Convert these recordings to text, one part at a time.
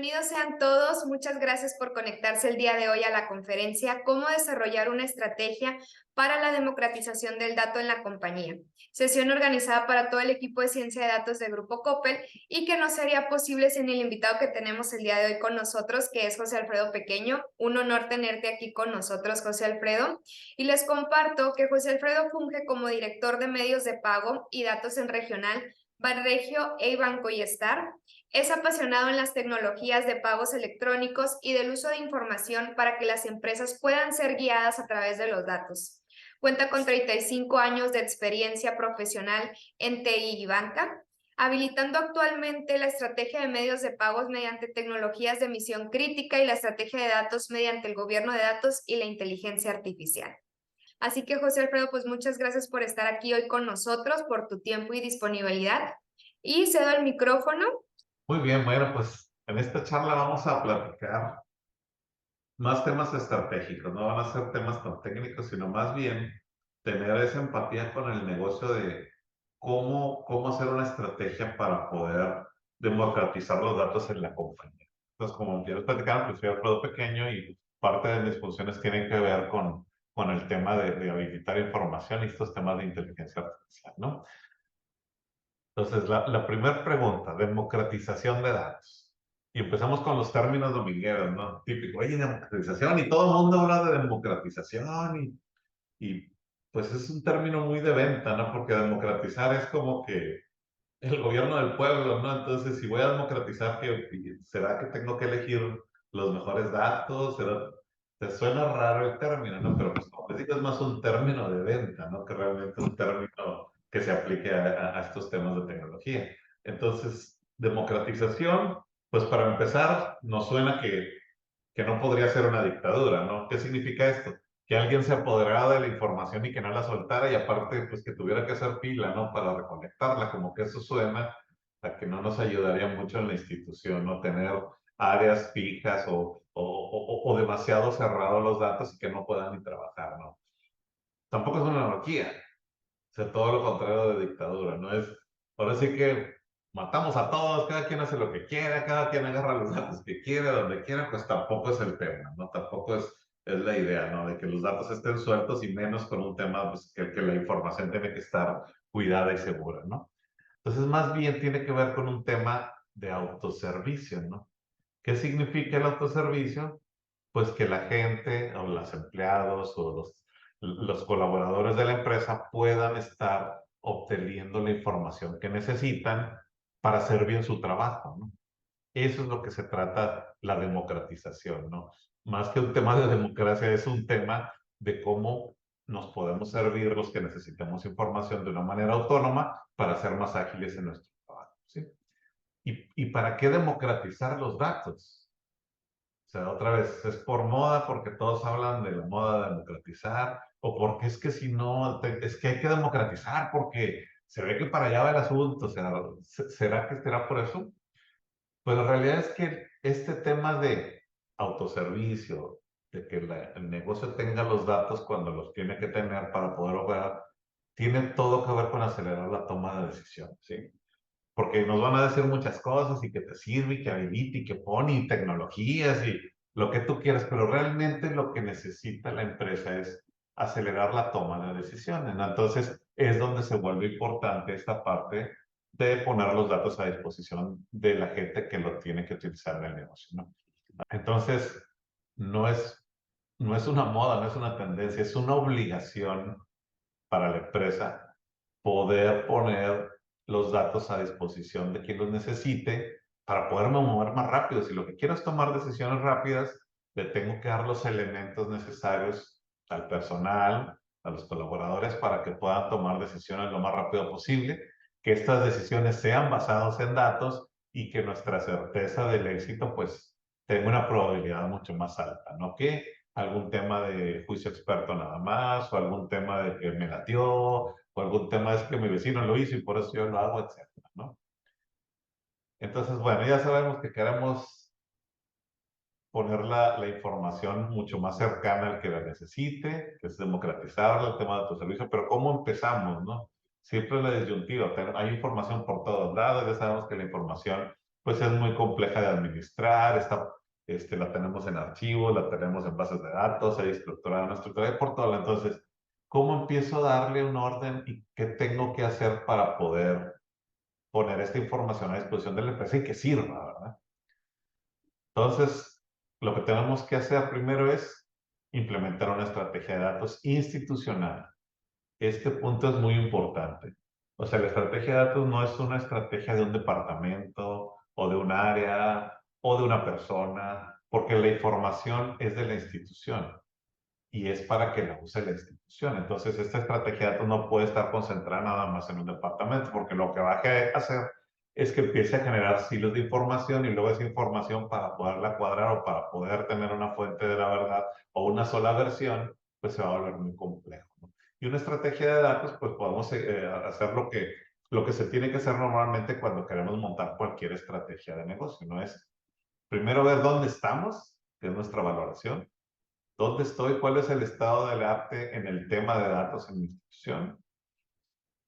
Bienvenidos sean todos. Muchas gracias por conectarse el día de hoy a la conferencia Cómo desarrollar una estrategia para la democratización del dato en la compañía. Sesión organizada para todo el equipo de ciencia de datos del Grupo Coppel y que no sería posible sin el invitado que tenemos el día de hoy con nosotros, que es José Alfredo Pequeño. Un honor tenerte aquí con nosotros, José Alfredo. Y les comparto que José Alfredo funge como director de medios de pago y datos en regional Banregio e Banco y Star. Es apasionado en las tecnologías de pagos electrónicos y del uso de información para que las empresas puedan ser guiadas a través de los datos. Cuenta con 35 años de experiencia profesional en TI y banca, habilitando actualmente la estrategia de medios de pagos mediante tecnologías de misión crítica y la estrategia de datos mediante el gobierno de datos y la inteligencia artificial. Así que, José Alfredo, pues muchas gracias por estar aquí hoy con nosotros, por tu tiempo y disponibilidad. Y cedo el micrófono. Muy bien, bueno, pues en esta charla vamos a platicar más temas estratégicos, no van a ser temas tan técnicos, sino más bien tener esa empatía con el negocio de cómo hacer una estrategia para poder democratizar los datos en la compañía. Entonces, como ya les platicaron, pues soy Alfredo Pequeño y parte de mis funciones tienen que ver con el tema de habilitar información y estos temas de inteligencia artificial, ¿no? Entonces, la primera pregunta, democratización de datos. Y empezamos con los términos domingueros, ¿no? Típico, oye, democratización, y todo el mundo habla de democratización, y pues es un término muy de venta, ¿no? Porque democratizar es como que el gobierno del pueblo, ¿no? Entonces, si voy a democratizar, ¿será que tengo que elegir los mejores datos? Te suena raro el término, ¿no? Pero pues como les digo, es más un término de venta, ¿no? Que realmente un término que se aplique a estos temas de tecnología. Entonces, democratización, pues para empezar, nos suena que no podría ser una dictadura, ¿no? ¿Qué significa esto? Que alguien se apoderara de la información y que no la soltara y aparte, pues que tuviera que hacer fila, ¿no? Para recolectarla, como que eso suena a que no nos ayudaría mucho en la institución, ¿no? Tener áreas fijas o demasiado cerrados los datos y que no puedan ni trabajar, ¿no? Tampoco es una anarquía, o sea, todo lo contrario de dictadura, ¿no? Ahora sí que matamos a todos, cada quien hace lo que quiera, cada quien agarra los datos que quiera, donde quiera, pues tampoco es el tema, ¿no? Tampoco es la idea, ¿no? De que los datos estén sueltos y menos con un tema, pues, que la información tiene que estar cuidada y segura, ¿no? Entonces, más bien tiene que ver con un tema de autoservicio, ¿no? ¿Qué significa el autoservicio? Pues que la gente o los empleados o los colaboradores de la empresa puedan estar obteniendo la información que necesitan para hacer bien su trabajo, ¿no? Eso es lo que se trata la democratización, ¿no? Más que un tema de democracia, es un tema de cómo nos podemos servir los que necesitamos información de una manera autónoma para ser más ágiles en nuestro trabajo, ¿sí? ¿Y para qué democratizar los datos? O sea, otra vez, es por moda, porque todos hablan de la moda de democratizar, o porque es que si no, es que hay que democratizar, porque se ve que para allá va el asunto, o sea, ¿será que será por eso? Pues la realidad es que este tema de autoservicio, de que el negocio tenga los datos cuando los tiene que tener para poder operar, tiene todo que ver con acelerar la toma de decisiones, ¿sí? Porque nos van a decir muchas cosas y que te sirve y que habilita y que pone y tecnologías y lo que tú quieras, pero realmente lo que necesita la empresa es acelerar la toma de decisiones, ¿no? Entonces es donde se vuelve importante esta parte de poner los datos a disposición de la gente que lo tiene que utilizar en el negocio, ¿no? Entonces, no es, no es una moda, no es una tendencia, es una obligación para la empresa poder poner los datos a disposición de quien los necesite para poderme mover más rápido. Si lo que quiero es tomar decisiones rápidas, le tengo que dar los elementos necesarios al personal, a los colaboradores, para que puedan tomar decisiones lo más rápido posible, que estas decisiones sean basadas en datos y que nuestra certeza del éxito, pues, tenga una probabilidad mucho más alta, ¿no? Que algún tema de juicio experto nada más, o algún tema de que me latió, o algún tema es que mi vecino lo hizo y por eso yo lo hago, etcétera, ¿no? Entonces, bueno, ya sabemos que queremos poner la información mucho más cercana al que la necesite, que es democratizarla, el tema de autoservicio, pero ¿cómo empezamos, no? Siempre la disyuntiva, hay información por todos lados, ya sabemos que la información pues es muy compleja de administrar, la tenemos en archivos, la tenemos en bases de datos, hay estructurada, no estructurada, y por todo. Entonces, ¿cómo empiezo a darle un orden y qué tengo que hacer para poder poner esta información a disposición de la empresa y que sirva, ¿verdad? Entonces, lo que tenemos que hacer primero es implementar una estrategia de datos institucional. Este punto es muy importante. O sea, la estrategia de datos no es una estrategia de un departamento o de un área o de una persona, porque la información es de la institución y es para que la use la institución. Entonces, esta estrategia de datos no puede estar concentrada nada más en un departamento, porque lo que va a hacer es que empiece a generar silos de información y luego esa información para poderla cuadrar o para poder tener una fuente de la verdad o una sola versión, pues se va a volver muy complejo, ¿no? Y una estrategia de datos, pues podemos hacer lo que se tiene que hacer normalmente cuando queremos montar cualquier estrategia de negocio, ¿no? Es primero ver dónde estamos, que es nuestra valoración. ¿Dónde estoy? ¿Cuál es el estado del arte en el tema de datos en mi institución?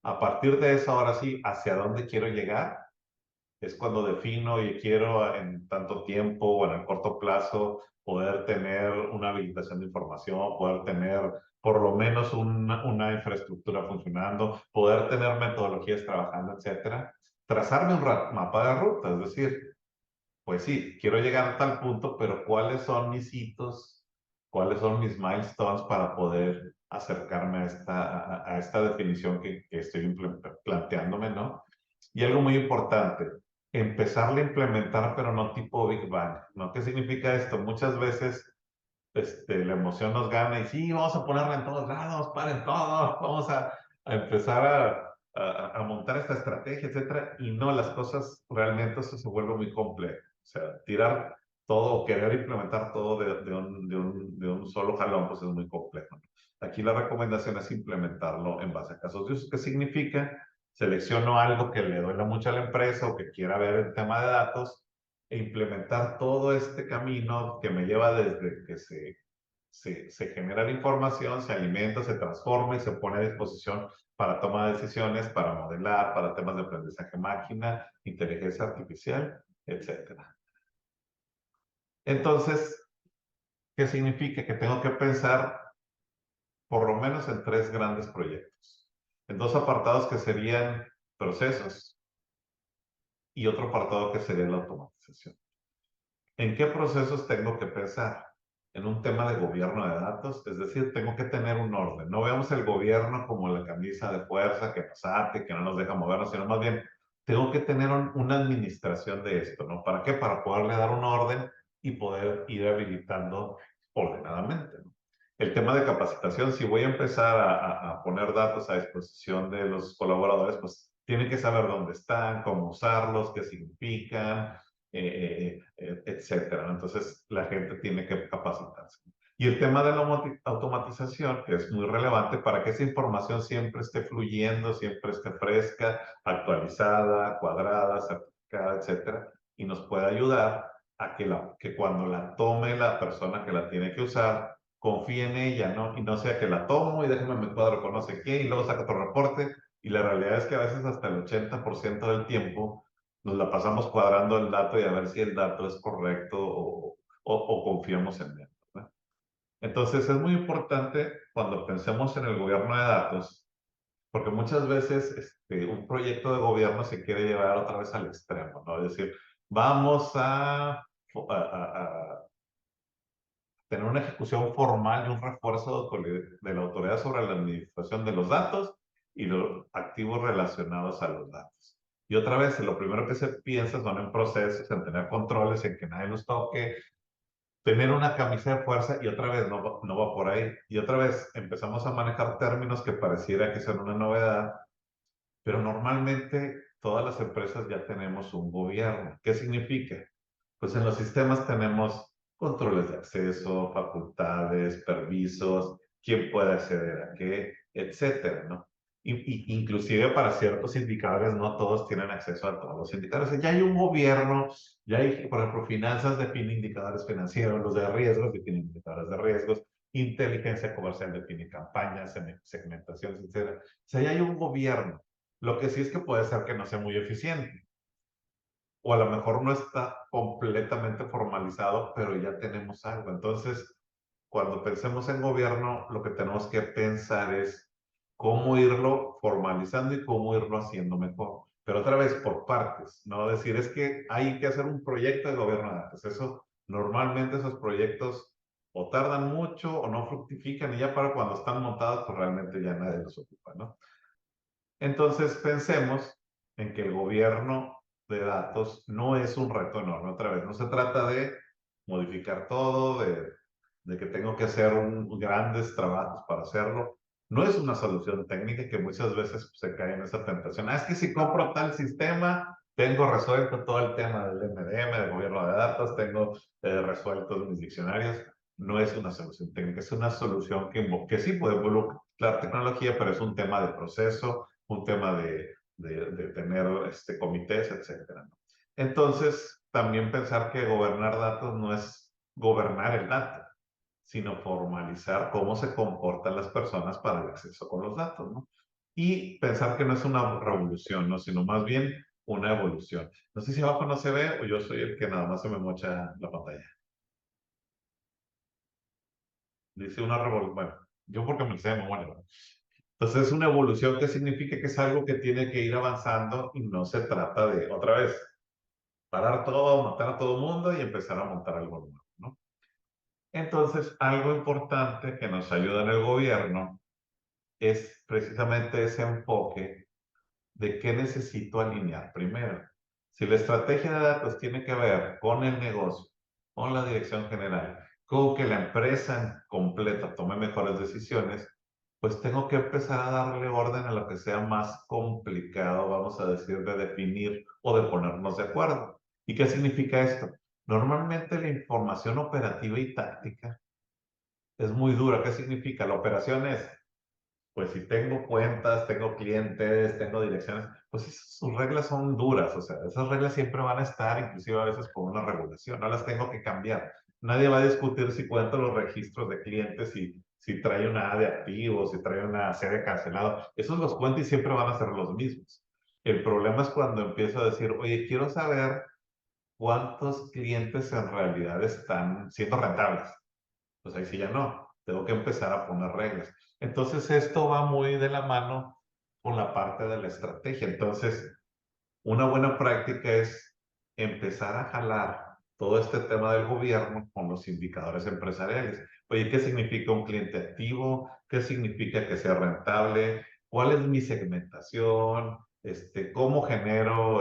A partir de eso, ahora sí, ¿hacia dónde quiero llegar? Es cuando defino y quiero en tanto tiempo o en el corto plazo poder tener una habilitación de información, poder tener por lo menos una infraestructura funcionando, poder tener metodologías trabajando, etcétera. Trazarme un mapa de ruta, es decir, pues sí, quiero llegar a tal punto, pero ¿cuáles son mis hitos? ¿Cuáles son mis milestones para poder acercarme a esta definición que estoy planteándome, ¿no? Y algo muy importante, empezarla a implementar, pero no tipo Big Bang, ¿no? ¿Qué significa esto? Muchas veces la emoción nos gana y sí, vamos a ponerla en todos lados, paren todo, vamos a empezar a montar esta estrategia, etcétera, y no, las cosas realmente eso se vuelve muy complejo. O sea, tirar todo, querer implementar todo de un solo jalón, pues es muy complejo, ¿no? Aquí la recomendación es implementarlo en base a casos de uso. ¿Qué significa? Selecciono algo que le duela mucho a la empresa o que quiera ver el tema de datos e implementar todo este camino que me lleva desde que se genera la información, se alimenta, se transforma y se pone a disposición para toma de decisiones, para modelar, para temas de aprendizaje máquina, inteligencia artificial, etcétera. Entonces, ¿qué significa? Que tengo que pensar por lo menos en tres grandes proyectos. En dos apartados que serían procesos y otro apartado que sería la automatización. ¿En qué procesos tengo que pensar? En un tema de gobierno de datos, es decir, tengo que tener un orden. No veamos el gobierno como la camisa de fuerza que nos ate, que no nos deja movernos, sino más bien tengo que tener una administración de esto, ¿no? ¿Para qué? Para poderle dar un orden y poder ir habilitando ordenadamente, ¿no? El tema de capacitación, si voy a empezar a poner datos a disposición de los colaboradores, pues tienen que saber dónde están, cómo usarlos, qué significan, etcétera. Entonces, la gente tiene que capacitarse. Y el tema de la automatización, que es muy relevante para que esa información siempre esté fluyendo, siempre esté fresca, actualizada, cuadrada, certificada, etcétera, y nos puede ayudar a que cuando la tome la persona que la tiene que usar, confíe en ella, ¿no? Y no sea que la tomo y déjame me cuadro con no sé qué y luego saco otro reporte. Y la realidad es que a veces hasta el 80% del tiempo nos la pasamos cuadrando el dato y a ver si el dato es correcto o confiamos en él, ¿verdad? Entonces es muy importante cuando pensemos en el gobierno de datos, porque muchas veces un proyecto de gobierno se quiere llevar otra vez al extremo, ¿no? Es decir, vamos a tener una ejecución formal y un refuerzo de la autoridad sobre la administración de los datos y los activos relacionados a los datos. Y otra vez, lo primero que se piensa son en procesos, en tener controles, en que nadie nos toque, tener una camisa de fuerza y otra vez no va por ahí. Y otra vez empezamos a manejar términos que pareciera que son una novedad, pero normalmente todas las empresas ya tenemos un gobierno. ¿Qué significa? Pues en los sistemas tenemos controles de acceso, facultades, permisos, quién puede acceder a qué, etcétera, ¿no? Inclusive para ciertos indicadores, no todos tienen acceso a todos los indicadores. Ya hay un gobierno, ya hay, por ejemplo, finanzas define indicadores financieros, los de riesgos definen indicadores de riesgos, inteligencia comercial define campañas, segmentación, etcétera. O sea, ya hay un gobierno. Lo que sí es que puede ser que no sea muy eficiente. o a lo mejor no está completamente formalizado, pero ya tenemos algo. Entonces, cuando pensemos en gobierno, lo que tenemos que pensar es cómo irlo formalizando y cómo irlo haciendo mejor. Pero otra vez, por partes, no decir es que hay que hacer un proyecto de gobierno de datos. Eso, normalmente esos proyectos o tardan mucho o no fructifican y ya para cuando están montados, pues realmente ya nadie los ocupa, ¿no? Entonces pensemos en que el gobierno de datos no es un reto enorme. Otra vez, no se trata de modificar todo, de que tengo que hacer grandes trabajos para hacerlo. No es una solución técnica que muchas veces se cae en esa tentación. Ah, es que si compro tal sistema, tengo resuelto todo el tema del MDM, del gobierno de datos, tengo resueltos mis diccionarios. No es una solución técnica, es una solución que sí puede involucrar tecnología, pero es un tema de proceso, un tema de tener comités, etcétera, ¿no? Entonces, también pensar que gobernar datos no es gobernar el dato, sino formalizar cómo se comportan las personas para el acceso con los datos, ¿no? Y pensar que no es una revolución, ¿no? Sino más bien una evolución. No sé si abajo no se ve o yo soy el que nada más se me mocha la pantalla. Dice una revolución, bueno, yo porque me lo sé de memoria, ¿no? Entonces es una evolución que significa que es algo que tiene que ir avanzando y no se trata de, otra vez, parar todo, matar a todo el mundo y empezar a montar algo nuevo, ¿no? Entonces, algo importante que nos ayuda en el gobierno es precisamente ese enfoque de qué necesito alinear primero. Si la estrategia de datos tiene que ver con el negocio, con la dirección general, con que la empresa completa tome mejores decisiones, pues tengo que empezar a darle orden a lo que sea más complicado, vamos a decir, de definir o de ponernos de acuerdo. ¿Y qué significa esto? Normalmente la información operativa y táctica es muy dura. ¿Qué significa? La operación es, pues si tengo cuentas, tengo clientes, tengo direcciones, pues sus reglas son duras, o sea, esas reglas siempre van a estar, inclusive a veces por una regulación, no las tengo que cambiar. Nadie va a discutir si cuento los registros de clientes, si trae una A de activos, si trae una C de cancelado, esos los cuento y siempre van a ser los mismos. El problema es cuando empiezo a decir, oye, quiero saber cuántos clientes en realidad están siendo rentables. Pues ahí sí ya no, tengo que empezar a poner reglas. Entonces esto va muy de la mano con la parte de la estrategia. Entonces, una buena práctica es empezar a jalar todo este tema del gobierno con los indicadores empresariales. Oye, ¿qué significa un cliente activo? ¿Qué significa que sea rentable? ¿Cuál es mi segmentación? ¿Cómo genero,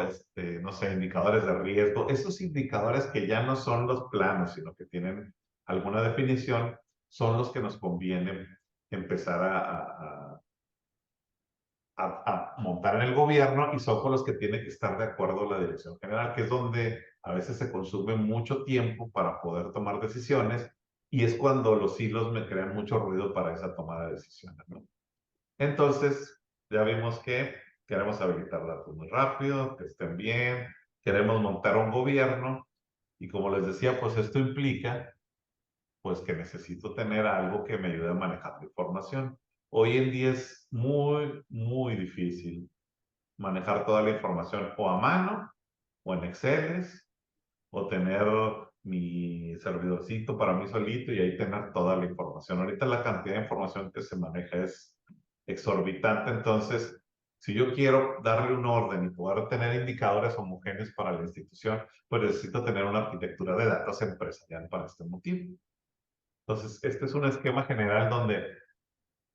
no sé, indicadores de riesgo? Esos indicadores que ya no son los planos, sino que tienen alguna definición, son los que nos conviene empezar a montar en el gobierno y son con los que tiene que estar de acuerdo la dirección general, que es donde a veces se consume mucho tiempo para poder tomar decisiones y es cuando los hilos me crean mucho ruido para esa toma de decisiones, ¿no? Entonces, ya vimos que queremos habilitar datos muy rápido, que estén bien, queremos montar un gobierno y como les decía, pues esto implica pues que necesito tener algo que me ayude a manejar la información. Hoy en día es muy, muy difícil manejar toda la información o a mano, o en Excel, o tener mi servidorcito para mí solito y ahí tener toda la información. Ahorita la cantidad de información que se maneja es exorbitante, entonces, si yo quiero darle un orden y poder tener indicadores homogéneos para la institución, pues necesito tener una arquitectura de datos empresarial para este motivo. Entonces, este es un esquema general donde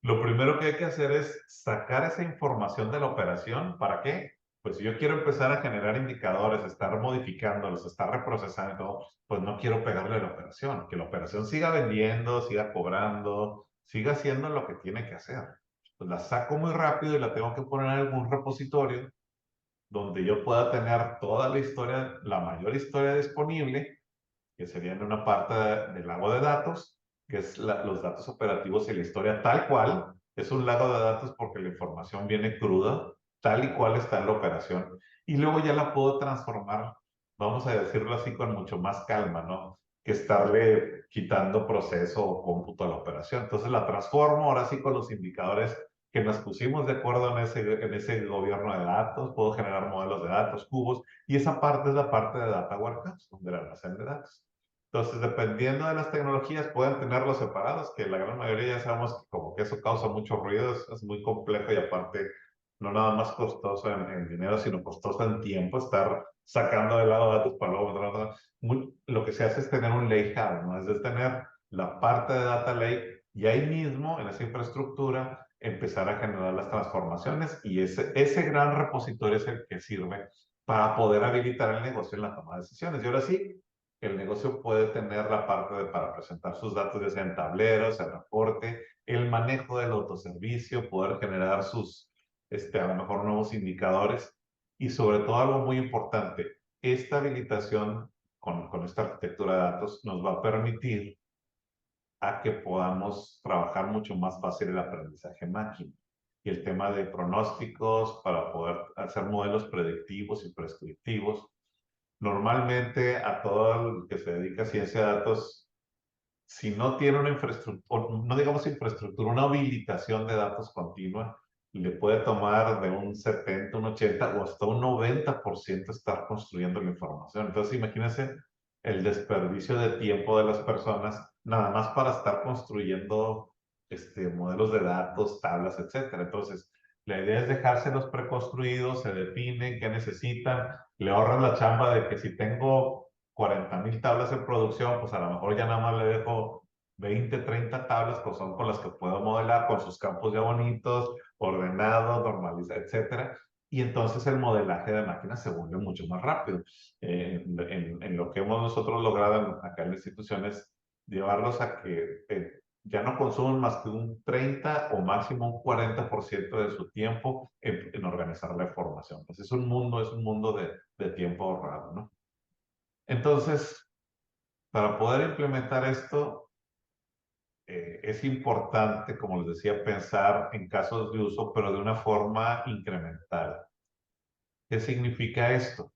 lo primero que hay que hacer es sacar esa información de la operación. ¿Para qué? Pues si yo quiero empezar a generar indicadores, estar modificándolos, estar reprocesando y todo, pues no quiero pegarle a la operación. Que la operación siga vendiendo, siga cobrando, siga haciendo lo que tiene que hacer. Pues la saco muy rápido y la tengo que poner en algún repositorio donde yo pueda tener toda la historia, la mayor historia disponible, que sería en una parte del lago de datos, que es los datos operativos y la historia tal cual. Es un lago de datos porque la información viene cruda, tal y cual está en la operación. Y luego ya la puedo transformar, vamos a decirlo así, con mucho más calma, ¿no? Que estarle quitando proceso o cómputo a la operación. Entonces la transformo ahora sí con los indicadores que nos pusimos de acuerdo en ese gobierno de datos, puedo generar modelos de datos, cubos, y esa parte es la parte de Data Warehouse, del almacén de datos. Entonces, dependiendo de las tecnologías, pueden tenerlos separados, que la gran mayoría ya sabemos que como que eso causa mucho ruido, es muy complejo y aparte no nada más costoso en dinero, sino costoso en tiempo, estar sacando de lado datos para luego, lo que se hace es tener un lakehouse, ¿no? Es tener la parte de data lake y ahí mismo, en esa infraestructura, empezar a generar las transformaciones y ese gran repositorio es el que sirve para poder habilitar el negocio en la toma de decisiones. Y ahora sí, el negocio puede tener la parte para presentar sus datos, ya sea en tableros, el reporte, el manejo del autoservicio, poder generar a lo mejor nuevos indicadores y sobre todo algo muy importante, esta habilitación con esta arquitectura de datos nos va a permitir a que podamos trabajar mucho más fácil el aprendizaje máquina y el tema de pronósticos para poder hacer modelos predictivos y prescriptivos. Normalmente a todo el que se dedica a ciencia de datos, si no tiene una infraestructura, no digamos infraestructura, una habilitación de datos continua, le puede tomar de un 70, un 80 o hasta un 90% estar construyendo la información. Entonces, imagínense el desperdicio de tiempo de las personas, nada más para estar construyendo modelos de datos, tablas, etcétera. Entonces, la idea es dejárselos preconstruidos, se definen qué necesitan, le ahorran la chamba de que si tengo 40,000 tablas en producción, pues a lo mejor ya nada más le dejo 20, 30 tablas, pues son con las que puedo modelar, con sus campos ya bonitos, ordenados, normalizados, etcétera. Y entonces el modelaje de máquinas se vuelve mucho más rápido. En lo que hemos nosotros logrado acá en la institución es llevarlos a que ya no consumen más que un 30 o máximo un 40% de su tiempo en organizar la información. Pues es un mundo de tiempo ahorrado, ¿no? Entonces, para poder implementar esto, es importante, como les decía, pensar en casos de uso, pero de una forma incremental. ¿Qué significa esto?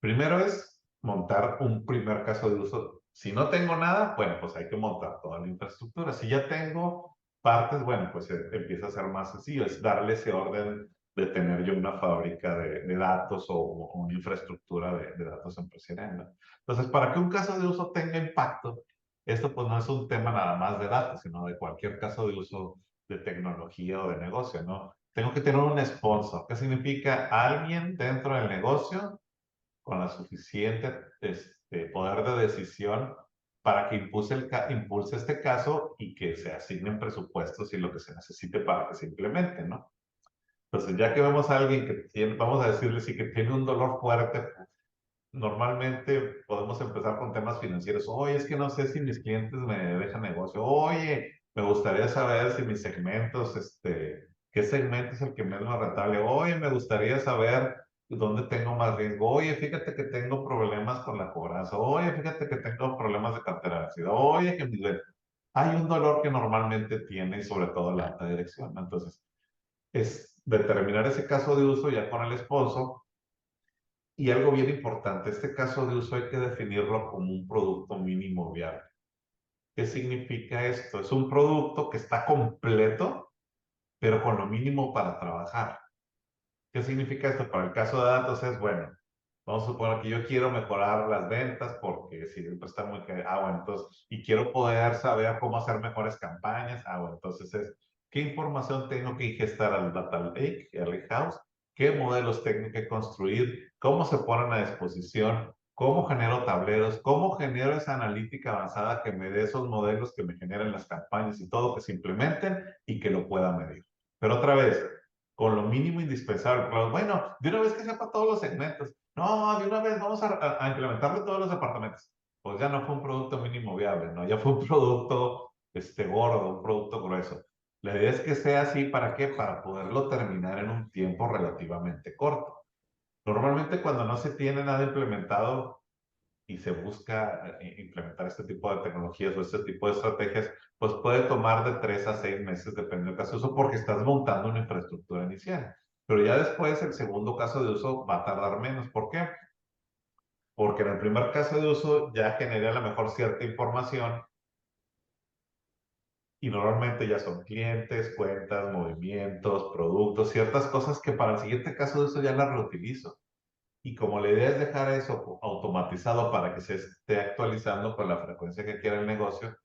Primero es montar un primer caso de uso. Si no tengo nada, bueno, pues hay que montar toda la infraestructura. Si ya tengo partes, bueno, pues empieza a ser más sencillo. Es darle ese orden de tener yo una fábrica de datos o una infraestructura de datos empresarial, ¿no? Entonces, para que un caso de uso tenga impacto, esto pues no es un tema nada más de datos, sino de cualquier caso de uso de tecnología o de negocio, ¿no? Tengo que tener un sponsor. ¿Qué significa? Alguien dentro del negocio con la suficiente poder de decisión para que impulse este caso y que se asignen presupuestos y lo que se necesite para que se implemente, ¿no? Entonces, ya que vemos a alguien que tiene, vamos a decirle, sí que tiene un dolor fuerte, normalmente podemos empezar con temas financieros. Oye, es que no sé si mis clientes me dejan negocio. Oye, me gustaría saber si mis segmentos, qué segmento es el que menos me rentable. Oye, me gustaría saber dónde tengo más riesgo. Oye, fíjate que tengo problemas con la cobranza. Oye, fíjate que tengo problemas de cartera de vencida. Oye, que hay un dolor que normalmente tiene, y sobre todo la alta dirección, ¿no? Entonces, es determinar ese caso de uso ya con el sponsor. Y algo bien importante, este caso de uso hay que definirlo como un producto mínimo viable. ¿Qué significa esto? Es un producto que está completo, pero con lo mínimo para trabajar. ¿Qué significa esto? Para el caso de datos es, bueno, vamos a suponer que yo quiero mejorar las ventas porque siempre está muy... bueno, entonces, y quiero poder saber cómo hacer mejores campañas. Bueno, entonces ¿qué información tengo que ingestar al Data Lake, al Lakehouse? ¿Qué modelos tengo que construir? ¿Cómo se ponen a disposición? ¿Cómo genero tableros? ¿Cómo genero esa analítica avanzada que me dé esos modelos que me generen las campañas y todo, que se implementen y que lo pueda medir? Pero otra vez, con lo mínimo indispensable. Pero bueno, de una vez que sepa todos los segmentos. No, de una vez vamos a implementarlo en todos los departamentos. Pues ya no fue un producto mínimo viable, ¿no? Ya fue un producto gordo, un producto grueso. La idea es que sea así, ¿para qué? Para poderlo terminar en un tiempo relativamente corto. Normalmente cuando no se tiene nada implementado, y se busca implementar este tipo de tecnologías o este tipo de estrategias, pues puede tomar de 3 a 6 meses, dependiendo del caso de uso, porque estás montando una infraestructura inicial. Pero ya después, el segundo caso de uso va a tardar menos. ¿Por qué? Porque en el primer caso de uso ya generé a lo mejor cierta información Y normalmente ya son clientes, cuentas, movimientos, productos, ciertas cosas que para el siguiente caso de eso ya las reutilizo. Y como la idea es dejar eso automatizado para que se esté actualizando con la frecuencia que quiera el negocio,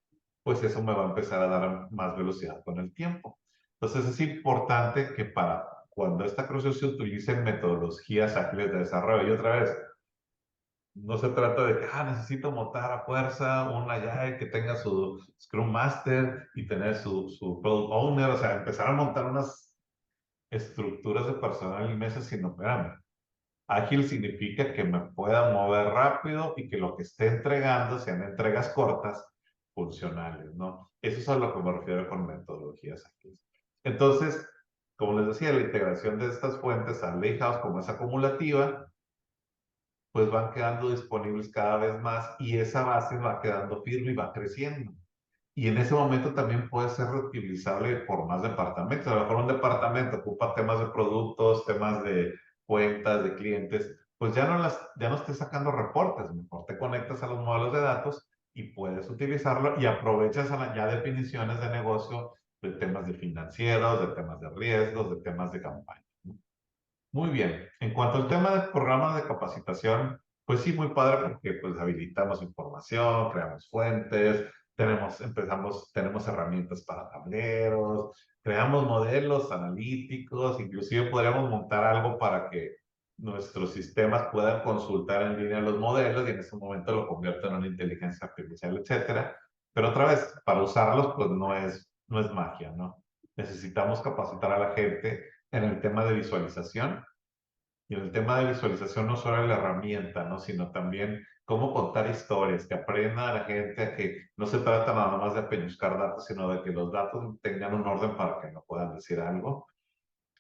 pues eso me va a empezar a dar más velocidad con el tiempo. Entonces es importante que para cuando esta cruce se utilicen metodologías ágiles de desarrollo. Y otra vez, no se trata de que necesito montar a fuerza un Agile que tenga su Scrum Master y tener su Product Owner, o sea, empezar a montar unas estructuras de personal en meses, sino, espérame, ágil significa que me pueda mover rápido y que lo que esté entregando sean entregas cortas, funcionales, ¿no? Eso es a lo que me refiero con metodologías ágiles. Entonces, como les decía, la integración de estas fuentes al Lakehouse como es acumulativa, pues van quedando disponibles cada vez más y esa base va quedando firme y va creciendo. Y en ese momento también puede ser reutilizable por más departamentos. A lo mejor un departamento ocupa temas de productos, temas de cuentas, de clientes, pues ya no estés sacando reportes, mejor te conectas a los modelos de datos y puedes utilizarlo y aprovechas ya definiciones de negocio de temas de financieros, de temas de riesgos, de temas de campaña. Muy bien. En cuanto al tema de programas de capacitación, pues sí, muy padre porque pues habilitamos información, creamos fuentes, tenemos herramientas para tableros, creamos modelos analíticos, inclusive podríamos montar algo para que nuestros sistemas puedan consultar en línea los modelos y en ese momento lo conviertan en una inteligencia artificial, etcétera. Pero otra vez, para usarlos, pues no es magia, ¿no? Necesitamos capacitar a la gente en el tema de visualización. Y en el tema de visualización no solo la herramienta, ¿no? Sino también cómo contar historias, que aprenda a la gente a que no se trata nada más de peñuscar datos, sino de que los datos tengan un orden para que no puedan decir algo.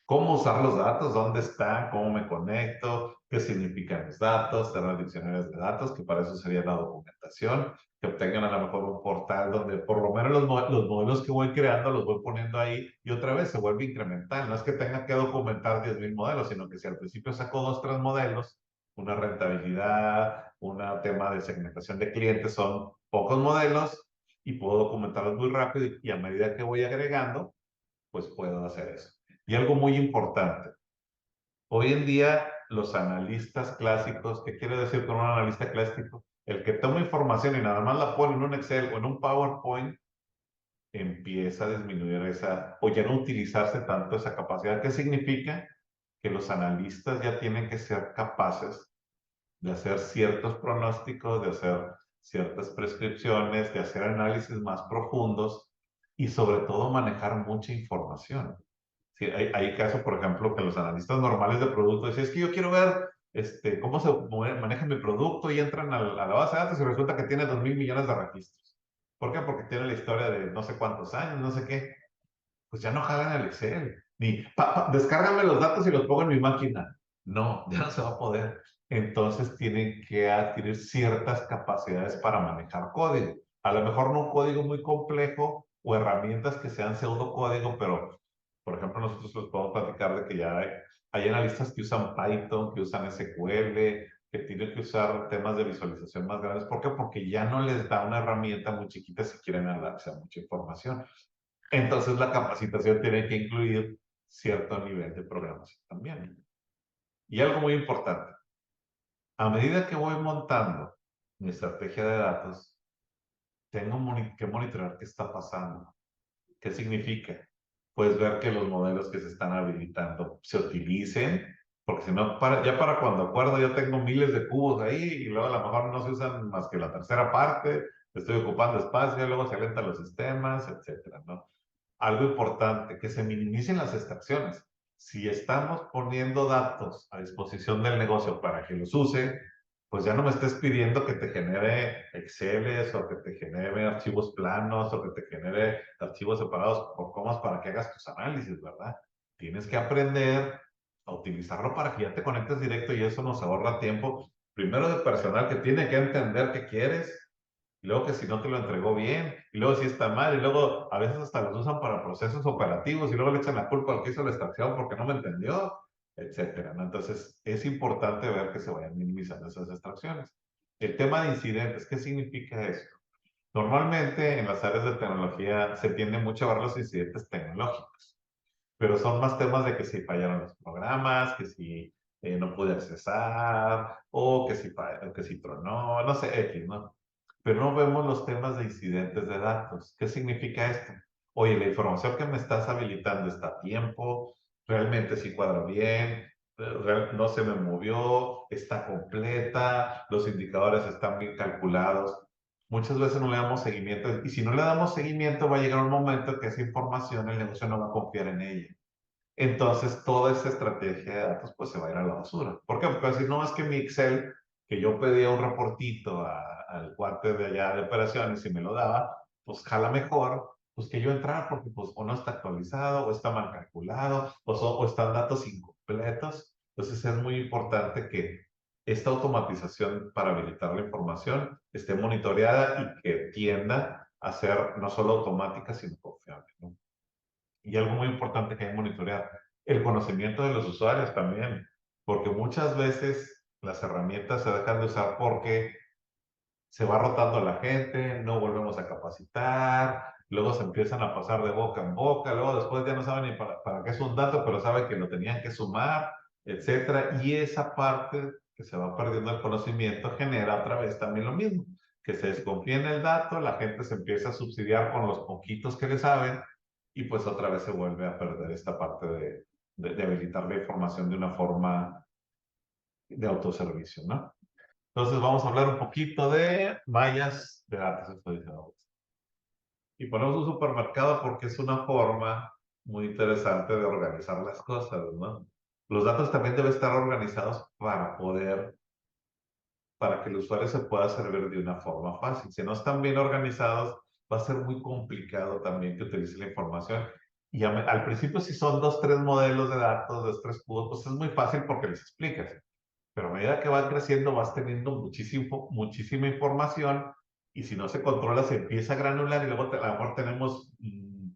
¿Cómo usar los datos? ¿Dónde están? ¿Cómo me conecto? ¿Qué significan los datos? Tener diccionarios de datos, que para eso sería la documentación, que obtengan a lo mejor un portal donde por lo menos los modelos que voy creando los voy poniendo ahí y otra vez se vuelve incremental. No es que tenga que documentar 10,000 modelos, sino que si al principio saco 2, 3 modelos, una rentabilidad, un tema de segmentación de clientes, son pocos modelos y puedo documentarlos muy rápido y a medida que voy agregando, pues puedo hacer eso. Y algo muy importante, hoy en día los analistas clásicos, ¿qué quiere decir con un analista clásico? El que toma información y nada más la pone en un Excel o en un PowerPoint, empieza a disminuir o ya no utilizarse tanto esa capacidad. ¿Qué significa? Que los analistas ya tienen que ser capaces de hacer ciertos pronósticos, de hacer ciertas prescripciones, de hacer análisis más profundos y sobre todo manejar mucha información. Sí, hay casos, por ejemplo, que los analistas normales de producto dicen, es que yo quiero ver cómo se maneja mi producto y entran a la base de datos y resulta que tiene 2,000 millones de registros. ¿Por qué? Porque tiene la historia de no sé cuántos años, no sé qué. Pues ya no jalan el Excel. Ni, descárgame los datos y los pongo en mi máquina. No, ya no se va a poder. Entonces tienen que adquirir ciertas capacidades para manejar código. A lo mejor no un código muy complejo o herramientas que sean pseudocódigo, pero por ejemplo, nosotros les podemos platicar de que ya hay analistas que usan Python, que usan SQL, que tienen que usar temas de visualización más grandes. ¿Por qué? Porque ya no les da una herramienta muy chiquita si quieren darse a mucha información. Entonces la capacitación tiene que incluir cierto nivel de programación también. Y algo muy importante, a medida que voy montando mi estrategia de datos, tengo que monitorear qué está pasando. ¿Qué significa? Puedes ver que los modelos que se están habilitando se utilicen, porque si no, ya para cuando acuerdo, ya tengo miles de cubos ahí y luego a lo mejor no se usan más que la tercera parte, estoy ocupando espacio, luego se alentan los sistemas, etcétera, ¿no? Algo importante, que se minimicen las extracciones. Si estamos poniendo datos a disposición del negocio para que los use, pues ya no me estés pidiendo que te genere Exceles o que te genere archivos planos o que te genere archivos separados por comas para que hagas tus análisis, ¿verdad? Tienes que aprender a utilizarlo para que ya te conectes directo y eso nos ahorra tiempo, primero de personal que tiene que entender qué quieres, y luego que si no te lo entregó bien, y luego si está mal, y luego a veces hasta los usan para procesos operativos, y luego le echan la culpa al que hizo la extracción porque no me entendió, etcétera, ¿no? Entonces, es importante ver que se vayan minimizando esas extracciones. El tema de incidentes, ¿qué significa esto? Normalmente en las áreas de tecnología se tiende mucho a ver los incidentes tecnológicos, pero son más temas de que si fallaron los programas, que si no pude accesar, o que si tronó, no sé, X, ¿no? Pero no vemos los temas de incidentes de datos. ¿Qué significa esto? Oye, la información que me estás habilitando está a tiempo, realmente sí cuadra bien, no se me movió, está completa, los indicadores están bien calculados. Muchas veces no le damos seguimiento y si no le damos seguimiento va a llegar un momento que esa información el negocio no va a confiar en ella. Entonces, toda esa estrategia de datos pues se va a ir a la basura. ¿Por qué? Porque si no es que mi Excel, que yo pedía un reportito al cuate de allá de operaciones y me lo daba, pues jala mejor, pues que yo entrar porque pues o no está actualizado, o está mal calculado, o están datos incompletos. Entonces es muy importante que esta automatización para habilitar la información esté monitoreada y que tienda a ser no solo automática, sino confiable, ¿no? Y algo muy importante que hay que monitorear, el conocimiento de los usuarios también, porque muchas veces las herramientas se dejan de usar porque se va rotando la gente, no volvemos a capacitar, luego se empiezan a pasar de boca en boca, luego después ya no saben ni para qué es un dato, pero saben que lo tenían que sumar, etcétera. Y esa parte que se va perdiendo el conocimiento genera otra vez también lo mismo, que se desconfía en el dato, la gente se empieza a subsidiar con los poquitos que le saben y pues otra vez se vuelve a perder esta parte de habilitar la información de una forma de autoservicio, ¿no? Entonces vamos a hablar un poquito de mallas de datos actualizados. Y ponemos un supermercado porque es una forma muy interesante de organizar las cosas, ¿no? Los datos también deben estar organizados para que el usuario se pueda servir de una forma fácil. Si no están bien organizados, va a ser muy complicado también que utilice la información. Y al principio, si son dos, tres modelos de datos, dos, tres cubos, pues es muy fácil porque les explicas. Pero a medida que vas creciendo, vas teniendo muchísima información y si no se controla, se empieza a granular y luego a lo mejor tenemos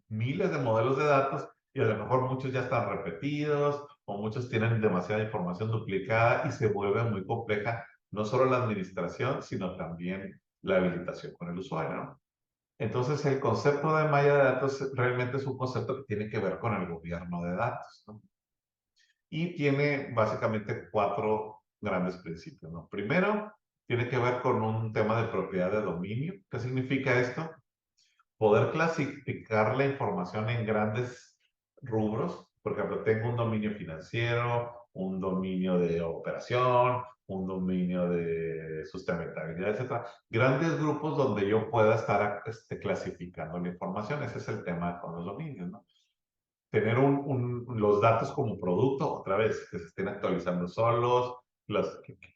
miles de modelos de datos y a lo mejor muchos ya están repetidos o muchos tienen demasiada información duplicada y se vuelve muy compleja no solo la administración, sino también la habilitación con el usuario, ¿no? Entonces, el concepto de malla de datos realmente es un concepto que tiene que ver con el gobierno de datos, ¿no? Y tiene básicamente cuatro grandes principios, ¿no? Primero, tiene que ver con un tema de propiedad de dominio. ¿Qué significa esto? Poder clasificar la información en grandes rubros. Por ejemplo, tengo un dominio financiero, un dominio de operación, un dominio de sustentabilidad, etcétera. Grandes grupos donde yo pueda estar clasificando la información. Ese es el tema con los dominios, ¿no? Tener los datos como producto, otra vez, que se estén actualizando solos,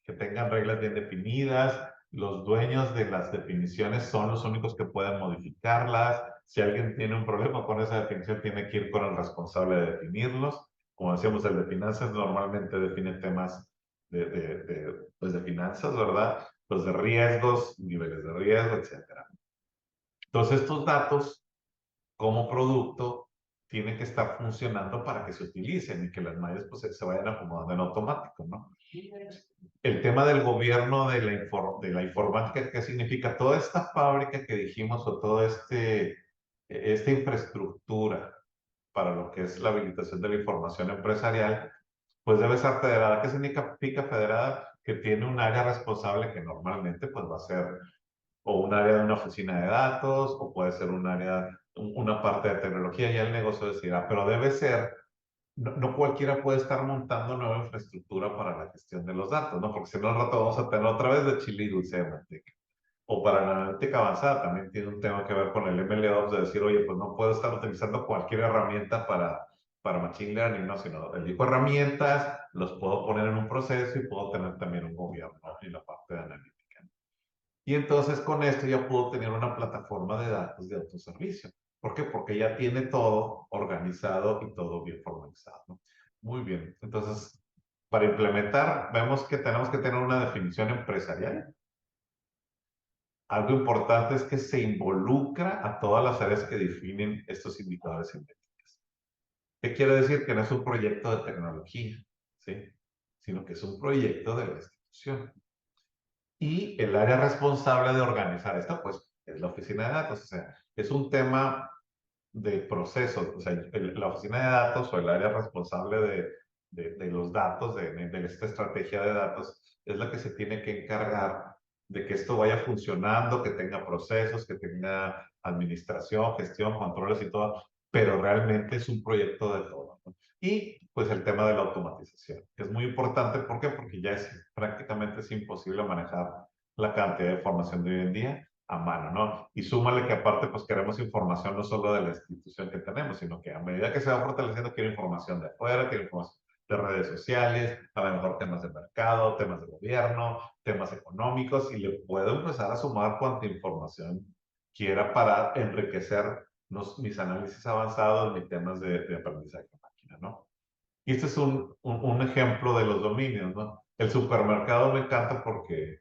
que tengan reglas bien definidas, los dueños de las definiciones son los únicos que pueden modificarlas. Si alguien tiene un problema con esa definición, tiene que ir con el responsable de definirlos. Como decíamos, el de finanzas normalmente define temas pues de finanzas, ¿verdad? Pues de riesgos, niveles de riesgo, etcétera. Entonces, estos datos como producto tiene que estar funcionando para que se utilicen y que las mallas pues, se vayan acomodando en automático, ¿no? El tema del gobierno de la informática, ¿qué significa? Toda esta fábrica que dijimos o toda esta infraestructura para lo que es la habilitación de la información empresarial, pues debe ser federada. ¿Qué significa federada? Que tiene un área responsable que normalmente pues va a ser o un área de una oficina de datos, o puede ser un área, una parte de tecnología, ya el negocio decidirá, pero debe ser, no cualquiera puede estar montando nueva infraestructura para la gestión de los datos, ¿no? Porque si no, al rato vamos a tener otra vez de chile y dulce de manteca. O para la analítica avanzada también tiene un tema que ver con el MLOps, de decir, oye, pues no puedo estar utilizando cualquier herramienta para Machine Learning, ¿no? Sino elijo herramientas, los puedo poner en un proceso y puedo tener también un gobierno en la parte de analítica. Y entonces con esto ya puedo tener una plataforma de datos de autoservicio. ¿Por qué? Porque ya tiene todo organizado y todo bien formalizado, ¿no? Muy bien. Entonces, para implementar, vemos que tenemos que tener una definición empresarial. Algo importante es que se involucra a todas las áreas que definen estos indicadores y métricas. ¿Qué quiere decir? Que no es un proyecto de tecnología, ¿sí? Sino que es un proyecto de la institución. Y el área responsable de organizar esto, pues es la oficina de datos. O sea, es un tema de procesos. O sea, la oficina de datos o el área responsable de los datos, de esta estrategia de datos, es la que se tiene que encargar de que esto vaya funcionando, que tenga procesos, que tenga administración, gestión, controles y todo, pero realmente es un proyecto de todo, ¿no? Y pues el tema de la automatización, que es muy importante. ¿Por qué? Porque ya prácticamente es imposible manejar la cantidad de información de hoy en día a mano, ¿no? Y súmale que aparte, pues queremos información no solo de la institución que tenemos, sino que a medida que se va fortaleciendo, quiero información de afuera, quiero información de redes sociales, a lo mejor temas de mercado, temas de gobierno, temas económicos, y le puedo empezar a sumar cuanta información quiera para enriquecer mis análisis avanzados, mis temas de aprendizaje de máquina, ¿no? Y este es un ejemplo de los dominios, ¿no? El supermercado me encanta porque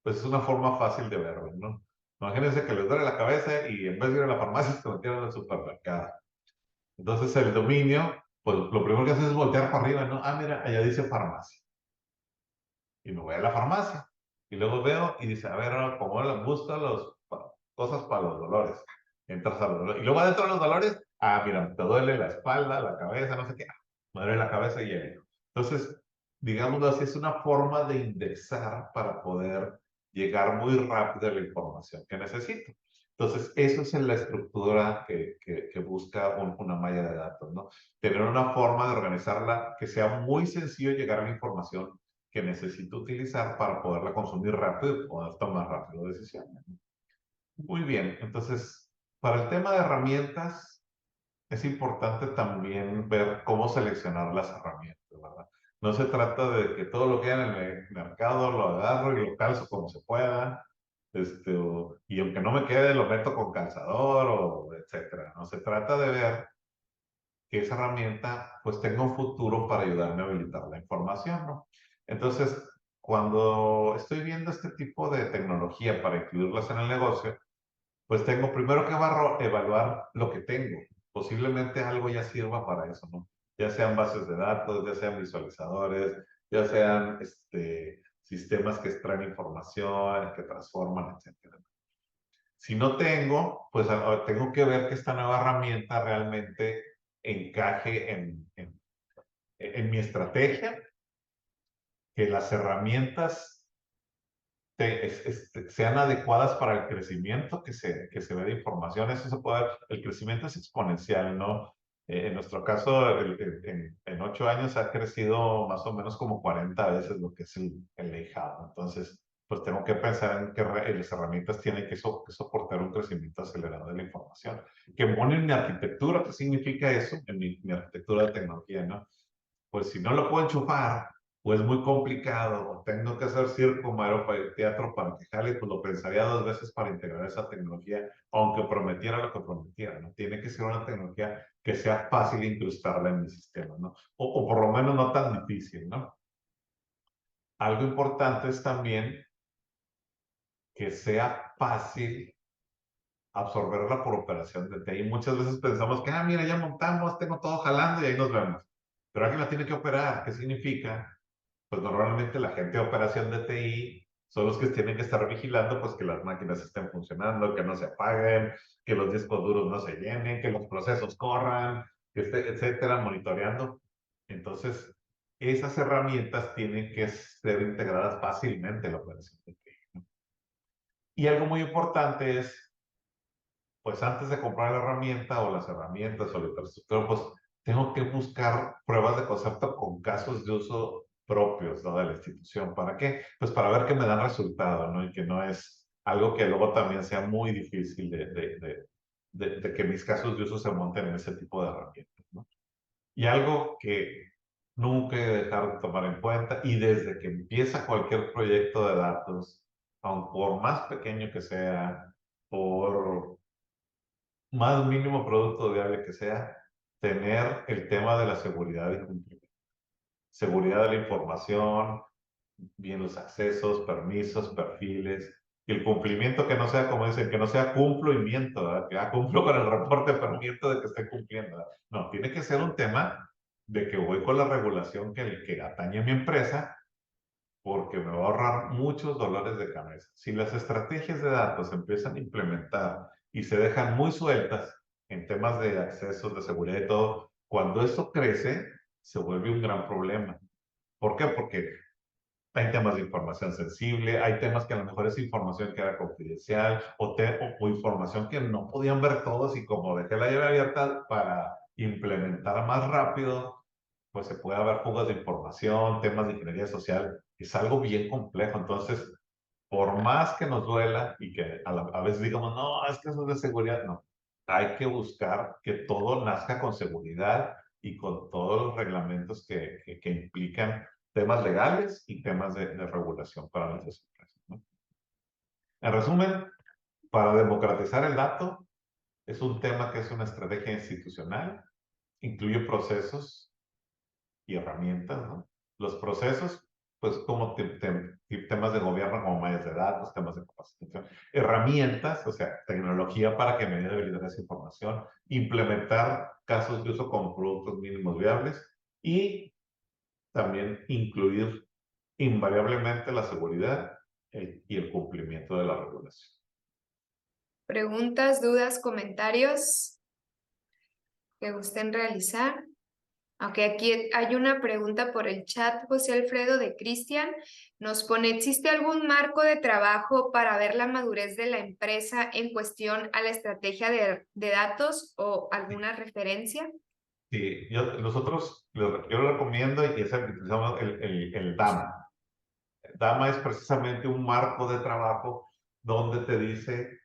pues, es una forma fácil de verlo, ¿no? Imagínense que les duele la cabeza y en vez de ir a la farmacia se metieron al supermercado. Entonces el dominio, pues lo primero que hace es voltear para arriba, ¿no? Ah, mira, allá dice farmacia. Y me voy a la farmacia. Y luego veo y dice, a ver, ahora como busco cosas para los dolores. Entras a los dolores. Y luego adentro de los dolores, ah, mira, te duele la espalda, la cabeza, no sé qué. Me duele la cabeza y el. Entonces, digámoslo así, es una forma de indexar para poder llegar muy rápido a la información que necesito. Entonces, eso es en la estructura que busca una malla de datos, ¿no? Tener una forma de organizarla que sea muy sencillo llegar a la información que necesito utilizar para poderla consumir rápido y poder tomar rápido decisiones. Muy bien, entonces, para el tema de herramientas, es importante también ver cómo seleccionar las herramientas, ¿verdad? No se trata de que todo lo que hay en el mercado lo agarro y lo calzo como se pueda, y aunque no me quede, lo meto con calzador o etcétera. No se trata de ver que esa herramienta pues tenga un futuro para ayudarme a habilitar la información, ¿no? Entonces, cuando estoy viendo este tipo de tecnología para incluirlas en el negocio, pues tengo primero que evaluar lo que tengo. Posiblemente algo ya sirva para eso, ¿no? Ya sean bases de datos, ya sean visualizadores, ya sean sistemas que extraen información, que transforman, etcétera. Si no tengo, pues tengo que ver que esta nueva herramienta realmente encaje en mi estrategia, que las herramientas sean adecuadas para el crecimiento que se ve de información. Eso se puede ver, el crecimiento es exponencial, ¿no? En nuestro caso, en 8 años ha crecido más o menos como 40 veces lo que es el Leijado. Entonces, pues tengo que pensar en que las herramientas tienen que soportar un crecimiento acelerado de la información. Que ponen mi arquitectura, ¿qué significa eso? En mi arquitectura de tecnología, ¿no? Pues si no lo puedo enchufar, pues muy complicado, o tengo que hacer circo, maroma, teatro para que jale, pues lo pensaría 2 veces para integrar esa tecnología, aunque prometiera lo que prometiera, ¿no? Tiene que ser una tecnología que sea fácil de incrustarla en mi sistema, ¿no? O por lo menos no tan difícil, ¿no? Algo importante es también que sea fácil absorberla por operación de TI. Muchas veces pensamos que, ah, mira, ya montamos, tengo todo jalando y ahí nos vemos. Pero alguien la tiene que operar. ¿Qué significa? Pues normalmente la gente de operación de TI son los que tienen que estar vigilando pues que las máquinas estén funcionando, que no se apaguen, que los discos duros no se llenen, que los procesos corran, etcétera, monitoreando. Entonces, esas herramientas tienen que ser integradas fácilmente en la operación de TI, ¿no? Y algo muy importante es, pues antes de comprar la herramienta o las herramientas o la infraestructura, pues tengo que buscar pruebas de concepto con casos de uso propios, ¿no? De la institución. ¿Para qué? Pues para ver que me dan resultado, ¿no? Y que no es algo que luego también sea muy difícil de que mis casos de uso se monten en ese tipo de herramientas, ¿no? Y algo que nunca he de dejar de tomar en cuenta, y desde que empieza cualquier proyecto de datos, aun por más pequeño que sea, por más mínimo producto viable que sea, tener el tema de la seguridad y cumplimiento. Seguridad de la información, bien los accesos, permisos, perfiles, y el cumplimiento que no sea, como dicen, que no sea cumplo y miento, ¿verdad? Que cumplo con el reporte, pero miento de que esté cumpliendo, ¿verdad? No, tiene que ser un tema de que voy con la regulación que atañe a mi empresa, porque me va a ahorrar muchos dolores de cabeza. Si las estrategias de datos se empiezan a implementar y se dejan muy sueltas en temas de acceso, de seguridad y todo, cuando esto crece, se vuelve un gran problema. ¿Por qué? Porque hay temas de información sensible, hay temas que a lo mejor es información que era confidencial o información que no podían ver todos y como dejé la llave abierta para implementar más rápido, pues se puede haber fugas de información, temas de ingeniería social, es algo bien complejo. Entonces, por más que nos duela y que a veces digamos, no, es que eso es de seguridad, no. Hay que buscar que todo nazca con seguridad y con todos los reglamentos que implican temas legales y temas de regulación para nuestras empresas, ¿no? En resumen, para democratizar el dato, es un tema que es una estrategia institucional, incluye procesos y herramientas, ¿no? Los procesos, pues como temas de gobierno, como mallas de datos, temas de capacitación, herramientas, o sea, tecnología para que me dé habilitar esa información, implementar casos de uso con productos mínimos viables y también incluir invariablemente la seguridad y el cumplimiento de la regulación. ¿Preguntas, dudas, comentarios que gusten realizar? Ok, aquí hay una pregunta por el chat, José Alfredo de Cristian. Nos pone, ¿existe algún marco de trabajo para ver la madurez de la empresa en cuestión a la estrategia de datos o alguna referencia? Sí, nosotros, yo lo recomiendo y es el que utilizamos el DAMA. DAMA es precisamente un marco de trabajo donde te dice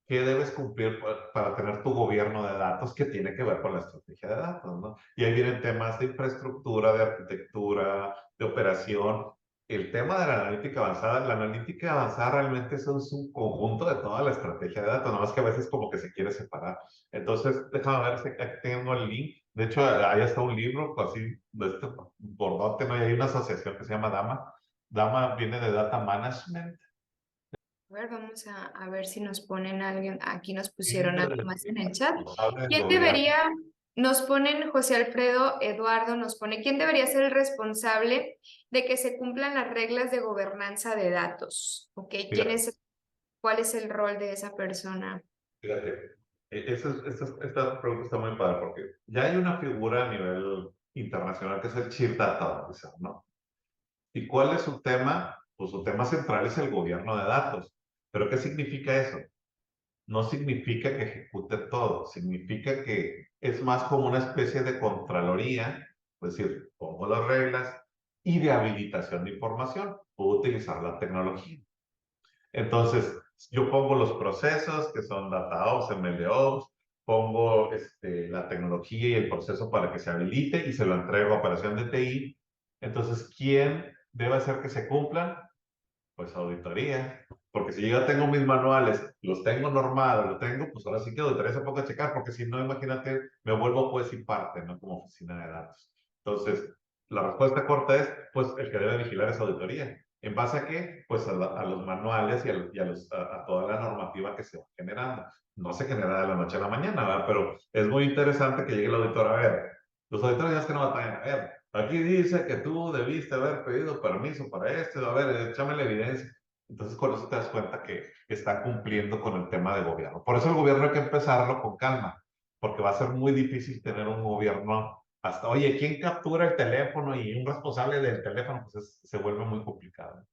qué debes cumplir para tener tu gobierno de datos que tiene que ver con la estrategia de datos, ¿no? Y ahí vienen temas de infraestructura, de arquitectura, de operación. El tema de la analítica avanzada realmente eso es un conjunto de toda la estrategia de datos, nada más que a veces como que se quiere separar. Entonces, déjame ver si aquí tengo el link. De hecho, ahí está un libro, así, de este bordote, ¿no? Y hay una asociación que se llama DAMA. DAMA viene de Data Management. A ver, vamos a ver si nos ponen alguien. Aquí nos ¿Quién pusieron algo es más en el chat. responsable del ¿Quién gobierno? debería, nos ponen José Alfredo Eduardo, nos pone, ¿quién debería ser el responsable de que se cumplan las reglas de gobernanza de datos? ¿Ok? Fíjate, ¿Cuál es el rol de esa persona? fíjate. Esta pregunta está muy padre porque ya hay una figura a nivel internacional que es el Chief Data Officer, ¿no? ¿Y cuál es su tema? Pues su tema central es el gobierno de datos. ¿Pero qué significa eso? No significa que ejecute todo, significa que es más como una especie de contraloría, es decir, pongo las reglas y de habilitación de información. Puedo utilizar la tecnología. Entonces, yo pongo los procesos que son DataOps, MLOps, pongo la tecnología y el proceso para que se habilite y se lo entrego a operación de TI. Entonces, ¿quién debe hacer que se cumplan? Pues auditoría. Porque si yo ya tengo mis manuales, los tengo normados, lo tengo, pues ahora sí que auditoría se ponga a checar, porque si no, imagínate, me vuelvo pues y parte, ¿no? Como oficina de datos. Entonces, la respuesta corta es, pues el que debe vigilar es auditoría. ¿En base a qué? Pues a los manuales y a toda la normativa que se va generando. No se genera de la noche a la mañana, ¿verdad? Pero es muy interesante que llegue el auditor a ver. Los auditores ya es que no batallan. A ver, aquí dice que tú debiste haber pedido permiso para esto. A ver, échame la evidencia. Entonces, con eso te das cuenta que están cumpliendo con el tema de gobierno. Por eso el gobierno hay que empezarlo con calma, porque va a ser muy difícil tener un gobierno hasta, oye, ¿quién captura el teléfono y un responsable del teléfono? Pues se vuelve muy complicado.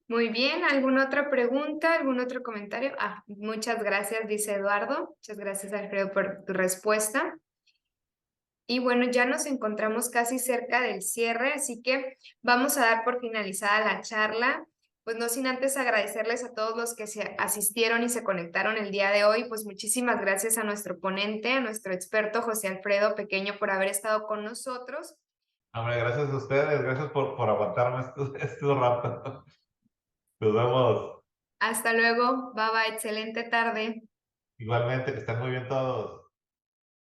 Muy bien, ¿alguna otra pregunta? ¿Algún otro comentario? Ah, muchas gracias, dice Eduardo. Muchas gracias, Alfredo, por tu respuesta. Y bueno, ya nos encontramos casi cerca del cierre, así que vamos a dar por finalizada la charla. Pues no sin antes agradecerles a todos los que se asistieron y se conectaron el día de hoy. Pues muchísimas gracias a nuestro ponente, a nuestro experto José Alfredo Pequeño por haber estado con nosotros. Hombre, gracias a ustedes, gracias por aguantarme estos rato. Nos vemos. Hasta luego, bye bye, excelente tarde. Igualmente, que estén muy bien todos.